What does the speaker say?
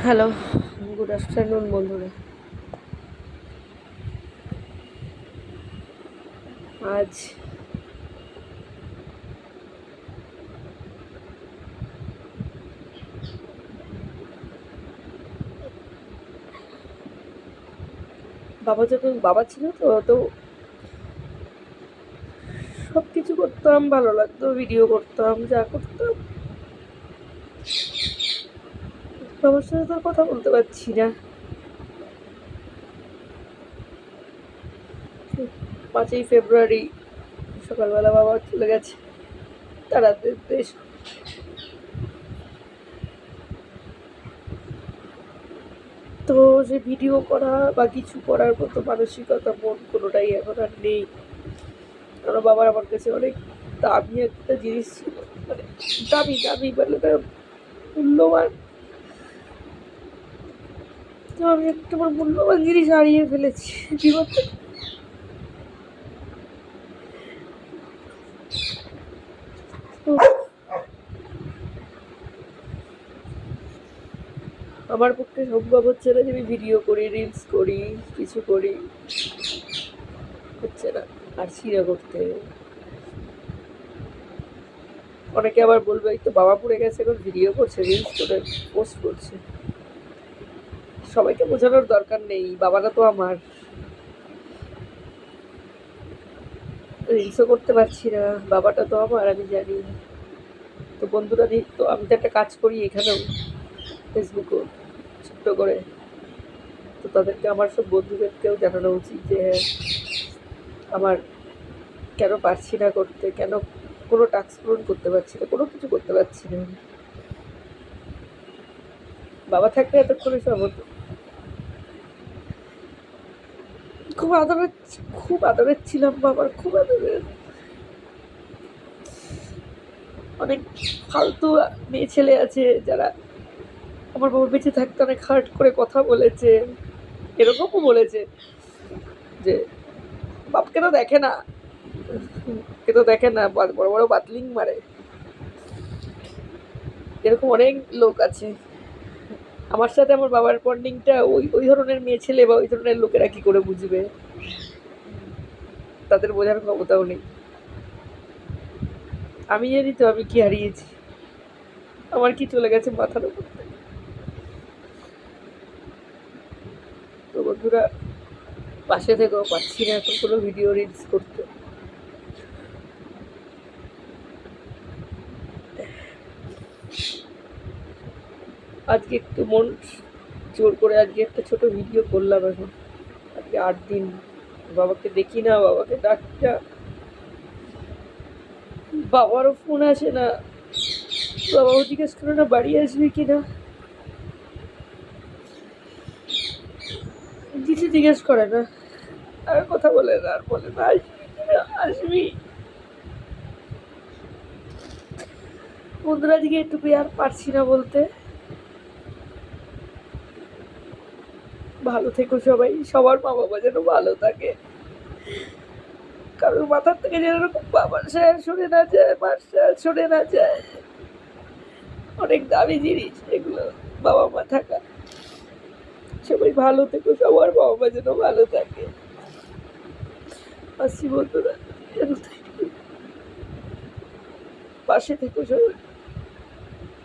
Hello, good afternoon বন্ধুরা। আজ বাবা ছিল তো সব কিছু করতাম, ভালো লাগতো, ভিডিও করতাম, যা করতাম। বাবার সাথে তো আর কথা বলতে পারছি না। 5ই ফেব্রুয়ারি সকালবেলা বাবা চলে গেছে তারাদের দেশ। তো যে ভিডিও করা বা কিছু করার মতো মানসিকতা, মন কোনোটাই এখন আর নেই। কারণ বাবার আমার কাছে অনেক দামি একটা জিনিস ছিল, মানে দামি দামি মানে মূল্যবান। তো আমি একটা আমার মূল্যবান জিনিস হারিয়ে ফেলেছি জীবনে। আমার পক্ষে সম্ভব হচ্ছে না যে আমি ভিডিও করি, রিলস করি, কিছু করি, হচ্ছে না, পারছি না করতে। অনেকে আবার বলবে এই তো বাবা পড়ে গেছে, এখন ভিডিও করছে, রিলস করে পোস্ট করছে। সবাইকে বোঝানোর দরকার নেই, বাবাটা তো আমার। রিলসও করতে পারছি না, বাবাটা তো আমার, আমি জানি। তো বন্ধুরা, তো আমি তো একটা কাজ করি এখানেও, ফেসবুকও ছোট্ট করে। তো তাদেরকে, আমার সব বন্ধুদেরকেও জানানো উচিত যে হ্যাঁ, আমার কেন পারছি না করতে, কেন কোনো টাস্ক পূরণ করতে পারছি না, কোনো কিছু করতে পারছি না। বাবা থাকলে এতক্ষণে সব হতো। খুব আদরের, খুব আদরের ছিলাম বাবার, খুব আদরের। অনেক ফালতু মেয়ে ছেলে আছে যারা আমার বাবা বেঁচে থাকতে অনেক হার্ট করে কথা বলেছে, এরকমও বলেছে যে বাপকে তো দেখে না, কে তো দেখে না, বড় বড় বাতলিং মারে। এরকম অনেক লোক আছে। আমার সাথে আমার বাবার বন্ডিংটা ওই ওই ধরনের মেয়ে ছেলে বা ওই ধরনের লোকেরা কি করে বুঝবে? তাদের বোঝার ক্ষমতাও নেই। আমি জানি তো আমি কি হারিয়েছি, আমার কি চলে গেছে মাথার উপর থেকে। তো বন্ধুরা, পাশে থেকেও পাচ্ছি না এখন কোনো ভিডিও, রিলস করতে। আজকে একটু মন জোর করে আজকে একটা ছোট ভিডিও করলাম। এখন আজকে 8 দিন বাবাকে দেখি না, বাবাকে ডাকি না, বাবারও ফোন আসে না, বাবাও জিজ্ঞেস করে না বাড়ি আসবি কিনা, কিছু জিজ্ঞেস করে না, আর কথা বলে না, আর বলে না আসবি কিনা, আসবি। বন্ধুরা, আজকে একটু আর পারছি না বলতে। ভালো থেকো সবাই, সবার মা বাবা যেন ভালো থাকে, কারোর মাথার থেকে যেন এরকম বাবার সায়া সরে না যায়, মার সায়া সরে না যায়। অনেক দামি জিনিস এগুলো, বাবা মা থাকা। সবাই ভালো থেকো, সবার বাবা মা যেন ভালো থাকে। আসছি বন্ধুরা, পাশে থেকো সবাই।